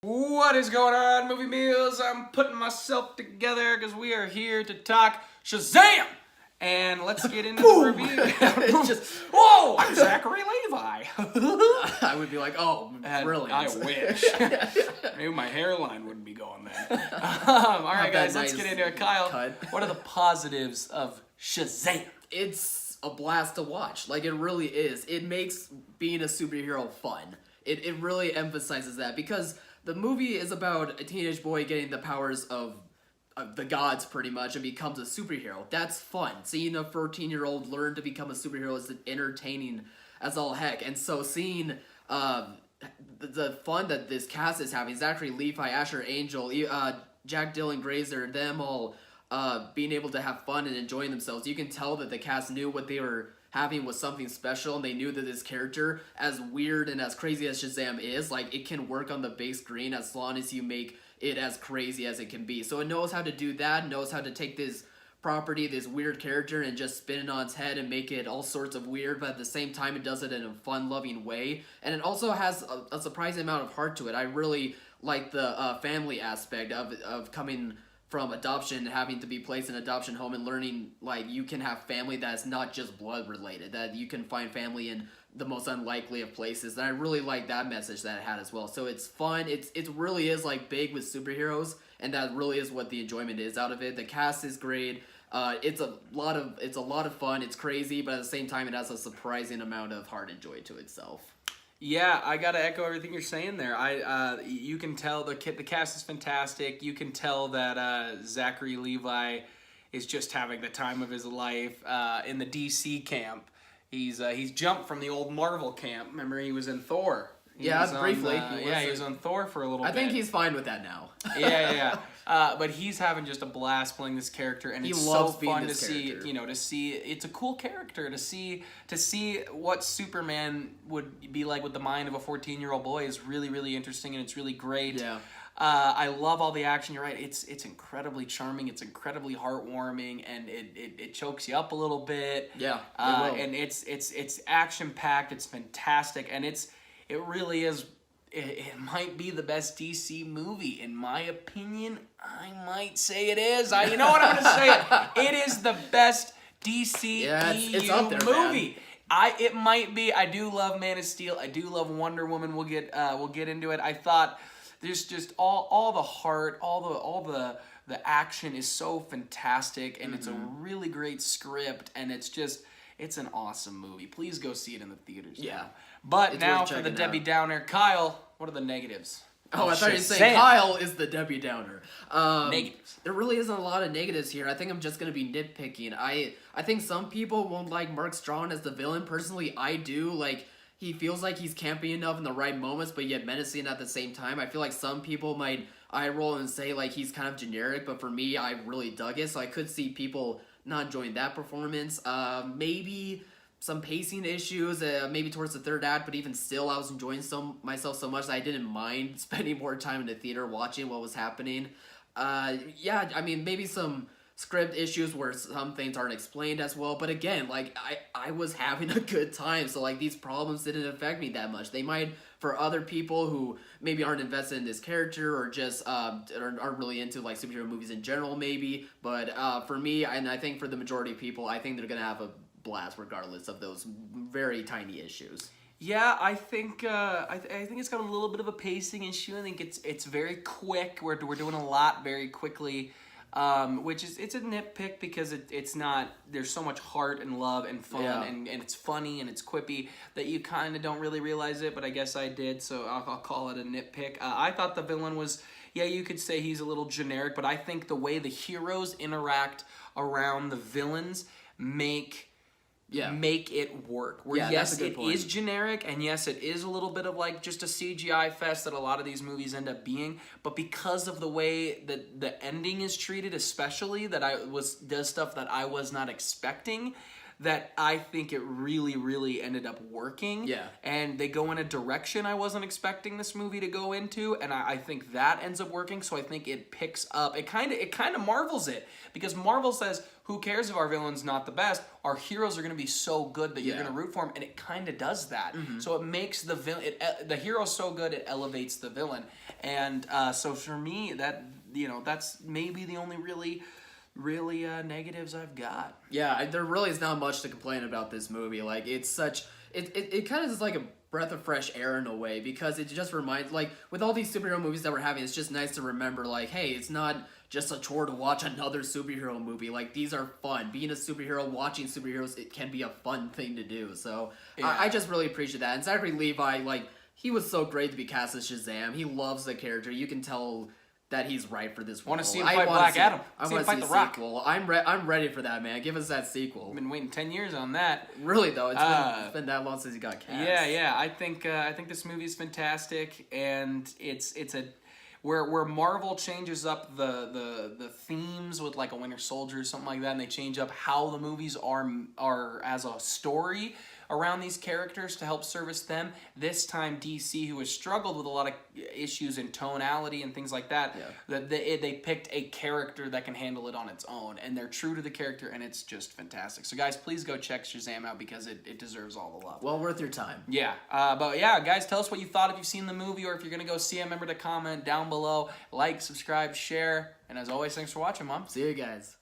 What is going on, Movie Meals? I'm putting myself together because we are here to talk Shazam! And let's get into the review. Whoa! I'm Zachary Levi. I would be like, oh, brilliant. I wish. Maybe my hairline wouldn't be going then. Alright guys, let's get into it. Kyle, what are the positives of Shazam? It's a blast to watch. Like, it really is. It makes being a superhero fun. It really emphasizes that because the movie is about a teenage boy getting the powers of the gods, pretty much, and becomes a superhero. That's fun. Seeing a 14-year-old learn to become a superhero is entertaining as all heck. And so seeing the fun that this cast is having, Zachary Levi, Asher Angel, Jack Dylan Grazer, them all being able to have fun and enjoying themselves. You can tell that the cast knew what they were having was something special, and they knew that this character, as weird and as crazy as Shazam is, like, it can work on the big screen as long as you make it as crazy as it can be. So it knows how to do that, knows how to take this property, this weird character, and just spin it on its head and make it all sorts of weird, but at the same time it does it in a fun-loving way. And it also has a surprising amount of heart to it. I really like the family aspect of coming from adoption, having to be placed in an adoption home, and learning, like, you can have family that's not just blood related, that you can find family in the most unlikely of places. And I really like that message that it had as well. So it's fun. It really is, like, big with superheroes, and that really is what the enjoyment is out of it. The cast is great. It's a lot of fun. It's crazy, but at the same time, it has a surprising amount of heart and joy to itself. Yeah, I gotta echo everything you're saying there. You can tell the cast is fantastic. You can tell that Zachary Levi is just having the time of his life in the DC camp. He's jumped from the old Marvel camp. Remember, he was in Thor. He was briefly. He was on Thor for a little bit. I think he's fine with that now. Yeah. But he's having just a blast playing this character, and it's so fun to see. To see it's a cool character to see what Superman would be like with the mind of a 14-year-old boy is really, really interesting, and it's really great. Yeah. I love all the action. You're right. It's incredibly charming. It's incredibly heartwarming, and it chokes you up a little bit. Yeah. And it's action packed. It's fantastic, and it really is. It might be the best DC movie, in my opinion. I might say it is. You know what, I'm going to say it. It is the best DC it's up there, movie. Man. It might be. I do love Man of Steel. I do love Wonder Woman. We'll get into it. I thought there's just all the heart, all the action is so fantastic, and it's a really great script, and it's an awesome movie. Please go see it in the theaters. Yeah. Now. But now for the Debbie Downer. Kyle, what are the negatives? Oh, I thought you were saying Kyle is the Debbie Downer. Negatives. There really isn't a lot of negatives here. I think I'm just going to be nitpicking. I think some people won't like Mark Strong as the villain. Personally, I do. Like, he feels like he's campy enough in the right moments, but yet menacing at the same time. I feel like some people might eye roll and say, like, he's kind of generic, but for me, I really dug it. So I could see people not enjoying that performance. Maybe some pacing issues, maybe towards the third act, but even still, I was enjoying myself so much that I didn't mind spending more time in the theater watching what was happening. Yeah, I mean, maybe some script issues where some things aren't explained as well, but again, like, I was having a good time, so, like, these problems didn't affect me that much. They might for other people who maybe aren't invested in this character or just aren't really into, like, superhero movies in general, maybe, but for me, and I think for the majority of people, I think they're gonna have a blast regardless of those very tiny issues. Yeah, I think I think it's got a little bit of a pacing issue. I think it's very quick. We're doing a lot very quickly, which is it's a nitpick because it's not. There's so much heart and love and fun and it's funny and it's quippy that you kind of don't really realize it. But I guess I did, so I'll call it a nitpick. I thought the villain was, yeah, you could say he's a little generic, but I think the way the heroes interact around the villains make it work. Where yes, it is generic, and yes, it is a little bit of like just a CGI fest that a lot of these movies end up being, but because of the way that the ending is treated, especially, that does stuff that I was not expecting, that I think it really ended up working. Yeah. And they go in a direction I wasn't expecting this movie to go into, and I think that ends up working. So I think it picks up. It kind of marvels it, because Marvel says, who cares if our villain's not the best? Our heroes are going to be so good that you're going to root for them, and it kind of does that. So it makes the villain, the hero's so good it elevates the villain, and so for me, that that's maybe the only really negatives I've got. Yeah, there really is not much to complain about this movie. Like, it's such... It kind of is like a breath of fresh air in a way, because it just reminds... Like, with all these superhero movies that we're having, it's just nice to remember, like, hey, it's not just a chore to watch another superhero movie. Like, these are fun. Being a superhero, watching superheroes, it can be a fun thing to do. So, Yeah. I just really appreciate that. And Zachary Levi, like, he was so great to be cast as Shazam. He loves the character. You can tell that he's right for this role. Want to see him fight Black Adam. I See want him to fight see The a Rock. sequel. I'm ready for that, man. Give us that sequel. I've been waiting 10 years on that. Really though, it's been that long since he got cast. Yeah. I think this movie is fantastic, and it's a where Marvel changes up the themes with like a Winter Soldier or something like that, and they change up how the movies are as a story around these characters to help service them. This time, DC, who has struggled with a lot of issues in tonality and things like that, that they picked a character that can handle it on its own, and they're true to the character, and it's just fantastic. So guys, please go check Shazam out, because it deserves all the love. Well worth your time. Yeah, but yeah, guys, tell us what you thought if you've seen the movie, or if you're gonna go see it. Remember to comment down below, like, subscribe, share, and as always, thanks for watching, Mom. See you guys.